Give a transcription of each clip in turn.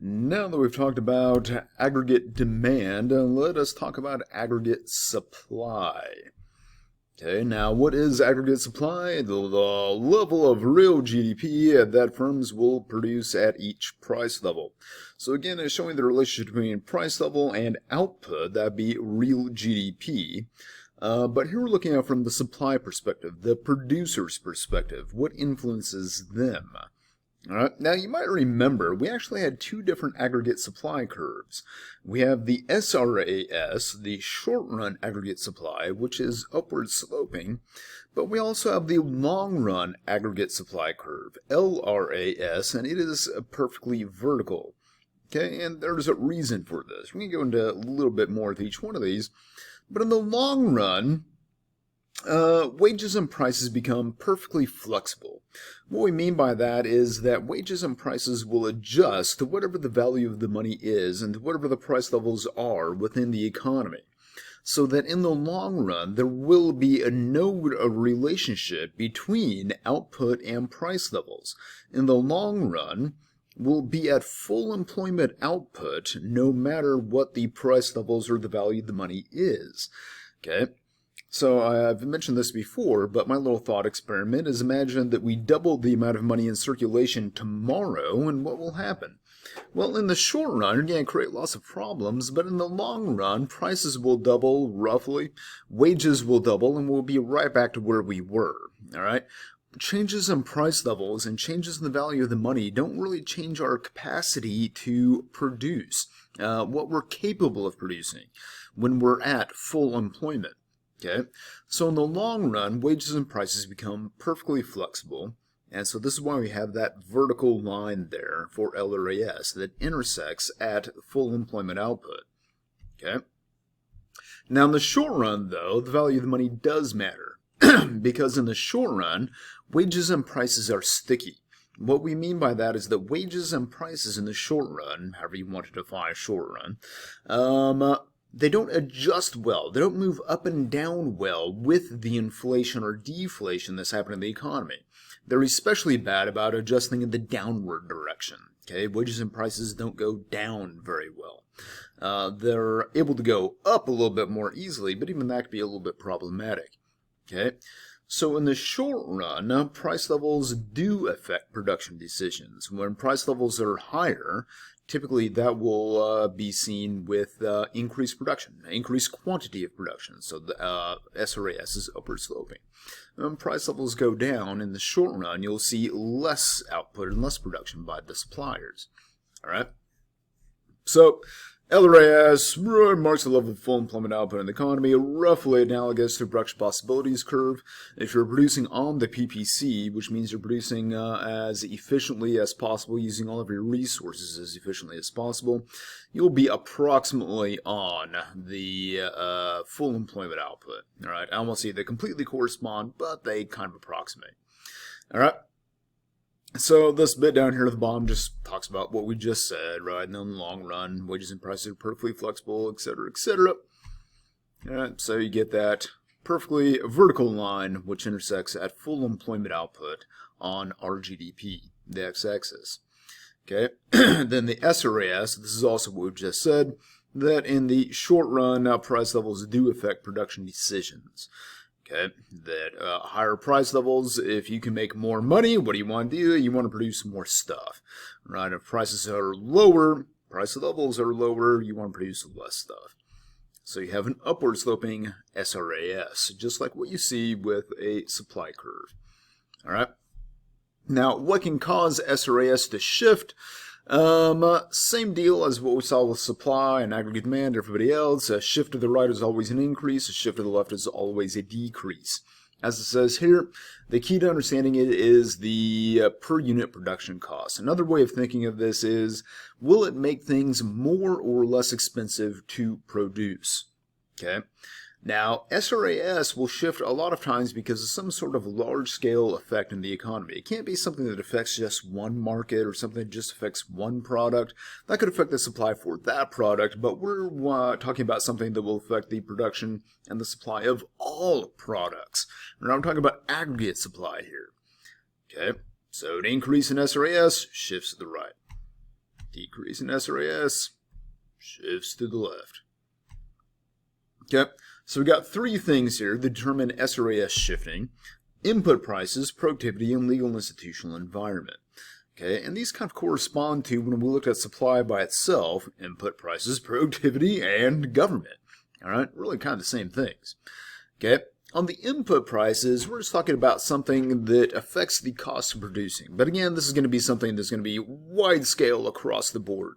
Now that we've talked about aggregate demand, let us talk about aggregate supply. Okay, now what is aggregate supply? The level of real GDP that firms will produce at each price level. So again, it's showing the relationship between price level and output, that'd be real GDP. But here we're looking at from the supply perspective, the producer's perspective. What influences them? All right. Now you might remember we actually had two different aggregate supply curves. We have the SRAS, the short-run aggregate supply, which is upward sloping, but we also have the long-run aggregate supply curve, LRAS, and it is perfectly vertical. Okay, and there's a reason for this. We can go into a little bit more with each one of these, but in the long run, wages and prices become perfectly flexible. What we mean by that is that wages and prices will adjust to whatever the value of the money is and to whatever the price levels are within the economy. So that in the long run, there will be a relationship between output and price levels. In the long run, we'll be at full employment output no matter what the price levels or the value of the money is. Okay? So I've mentioned this before, but my little thought experiment is imagine that we double the amount of money in circulation tomorrow, and what will happen? Well, in the short run, you're going to create lots of problems, but in the long run, prices will double, roughly, wages will double, and we'll be right back to where we were, all right? Changes in price levels and changes in the value of the money don't really change our capacity to produce, what we're capable of producing when we're at full employment. Okay, so in the long run, wages and prices become perfectly flexible, and so this is why we have that vertical line there for LRAS that intersects at full employment output. Okay, now in the short run, though, the value of the money does matter, because in the short run, wages and prices are sticky. What we mean by that is that wages and prices in the short run, however you want to define short run, they don't adjust well. They don't move up and down well with the inflation or deflation that's happening in the economy. They're especially bad about adjusting in the downward direction. Okay, wages and prices don't go down very well. They're able to go up a little bit more easily, but even that could be a little bit problematic. Okay, so in the short run, price levels do affect production decisions. When price levels are higher, typically that will be seen with increased production, increased quantity of production. So the SRAS is upward sloping. When price levels go down in the short run, you'll see less output and less production by the suppliers. All right. So LRAS marks the level of full employment output in the economy, roughly analogous to production possibilities curve. If you're producing on the PPC, which means you're producing as efficiently as possible, using all of your resources as efficiently as possible, you'll be approximately on the full employment output. All right, I won't say they completely correspond, but they kind of approximate. All right. So this bit down here at the bottom just talks about what we just said, right? And in the long run, wages and prices are perfectly flexible, etc., etc. Alright, so you get that perfectly vertical line which intersects at full employment output on our GDP, the x-axis. Okay, then the SRAS, this is also what we've just said, that in the short run, price levels do affect production decisions. Okay, that higher price levels, if you can make more money, what do you want to do? You want to produce more stuff, right? If prices are lower, price levels are lower, you want to produce less stuff. So you have an upward sloping SRAS, just like what you see with a supply curve. All right. Now, what can cause SRAS to shift? Same deal as what we saw with supply and aggregate demand, everybody else. A shift to the right is always an increase, a shift to the left is always a decrease. As it says here, the key to understanding it is the per unit production cost. Another way of thinking of this is, will it make things more or less expensive to produce? Okay. Now, SRAS will shift a lot of times because of some sort of large-scale effect in the economy. It can't be something that affects just one market or something that just affects one product. That could affect the supply for that product, but we're talking about something that will affect the production and the supply of all products. Now, I'm talking about aggregate supply here. Okay, so an increase in SRAS shifts to the right. Decrease. decrease, and SRAS shifts to the left. Okay, so we got three things here that determine SRAS shifting: input prices, productivity, and legal institutional environment. Okay, and these kind of correspond to, when we look at supply by itself, input prices, productivity, and government. All right, really kind of the same things. Okay, on the input prices, we're just talking about something that affects the cost of producing. But again, this is going to be something that's going to be wide scale across the board.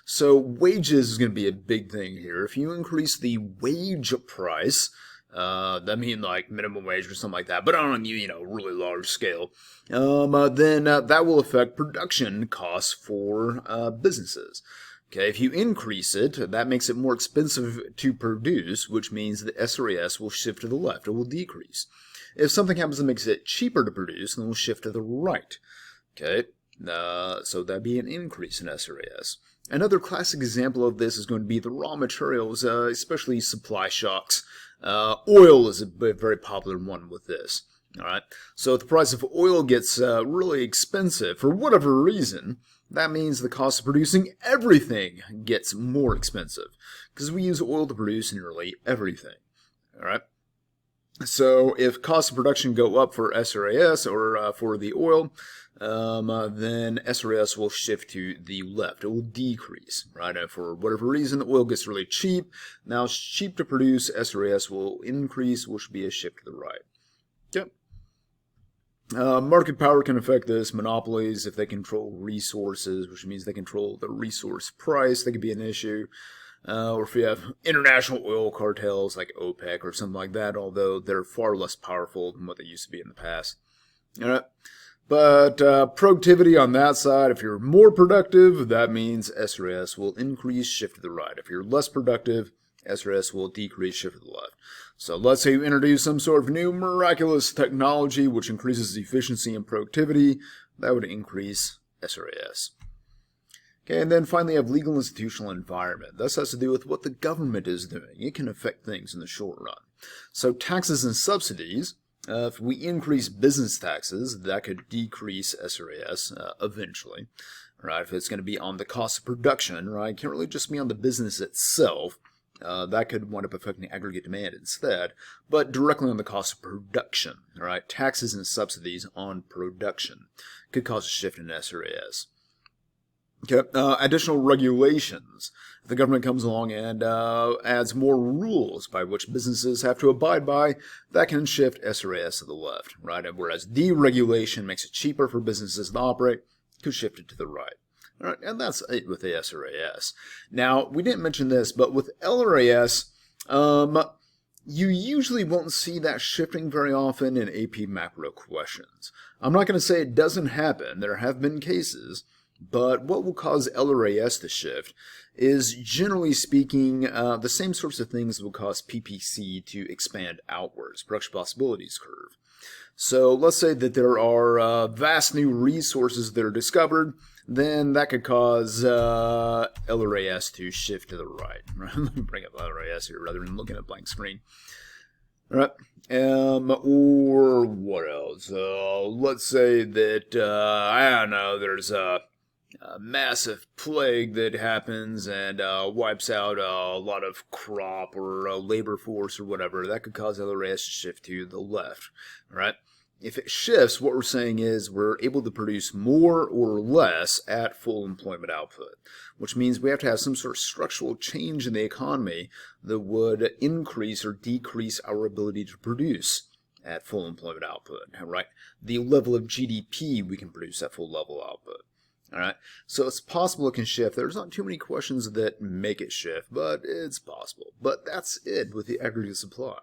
So wages is going to be a big thing here. If you increase the wage price, that means like minimum wage or something like that, but on really large scale, then that will affect production costs for businesses. Okay, if you increase it, that makes it more expensive to produce, which means the SRAS will shift to the left. It will decrease. If something happens that makes it cheaper to produce, then it will shift to the right. Okay, so that'd be an increase in SRAS. Another classic example of this is going to be the raw materials, especially supply shocks. Oil is a very popular one with this. All right, so if the price of oil gets really expensive for whatever reason, that means the cost of producing everything gets more expensive, because we use oil to produce nearly everything. All right, so if costs of production go up for SRAS or for the oil, then SRAS will shift to the left. It will decrease, right? And for whatever reason, the oil gets really cheap. Now it's cheap to produce, SRAS will increase, which will be a shift to the right. Yep. Market power can affect this. Monopolies, if they control resources, which means they control the resource price, that could be an issue. Or if you have international oil cartels like OPEC or something like that, although they're far less powerful than what they used to be in the past. All right. But productivity on that side, if you're more productive, that means SRAS will increase, shift to the right. If you're less productive, SRAS will decrease, shift to the left. So let's say you introduce some sort of new miraculous technology which increases efficiency and productivity, that would increase SRAS. Okay, and then finally you have legal institutional environment. This has to do with what the government is doing. It can affect things in the short run. So taxes and subsidies, if we increase business taxes, that could decrease SRAS eventually. Right? If it's going to be on the cost of production, right? It can't really just be on the business itself. That could wind up affecting aggregate demand instead, but directly on the cost of production. All right, taxes and subsidies on production could cause a shift in SRAS. Okay, additional regulations. If the government comes along and adds more rules by which businesses have to abide by, that can shift SRAS to the left, right? And whereas deregulation makes it cheaper for businesses to operate, could shift it to the right. All right, and that's it with the SRAS. Now, we didn't mention this, but with LRAS, you usually won't see that shifting very often in AP macro questions. I'm not going to say it doesn't happen. There have been cases. But what will cause LRAS to shift is, generally speaking, the same sorts of things that will cause PPC to expand outwards, production possibilities curve. So let's say that there are vast new resources that are discovered, then that could cause LRAS to shift to the right. Let me bring up LRAS here rather than looking at a blank screen. All right. Or what else? Let's say that, I don't know, there's a massive plague that happens and wipes out a lot of crop or labor force or whatever. That could cause LRAS to shift to the left, right? If it shifts, what we're saying is we're able to produce more or less at full employment output, which means we have to have some sort of structural change in the economy that would increase or decrease our ability to produce at full employment output, right? The level of GDP we can produce at full level output. All right, so it's possible it can shift. There's not too many questions that make it shift, but it's possible. But that's it with the aggregate supply.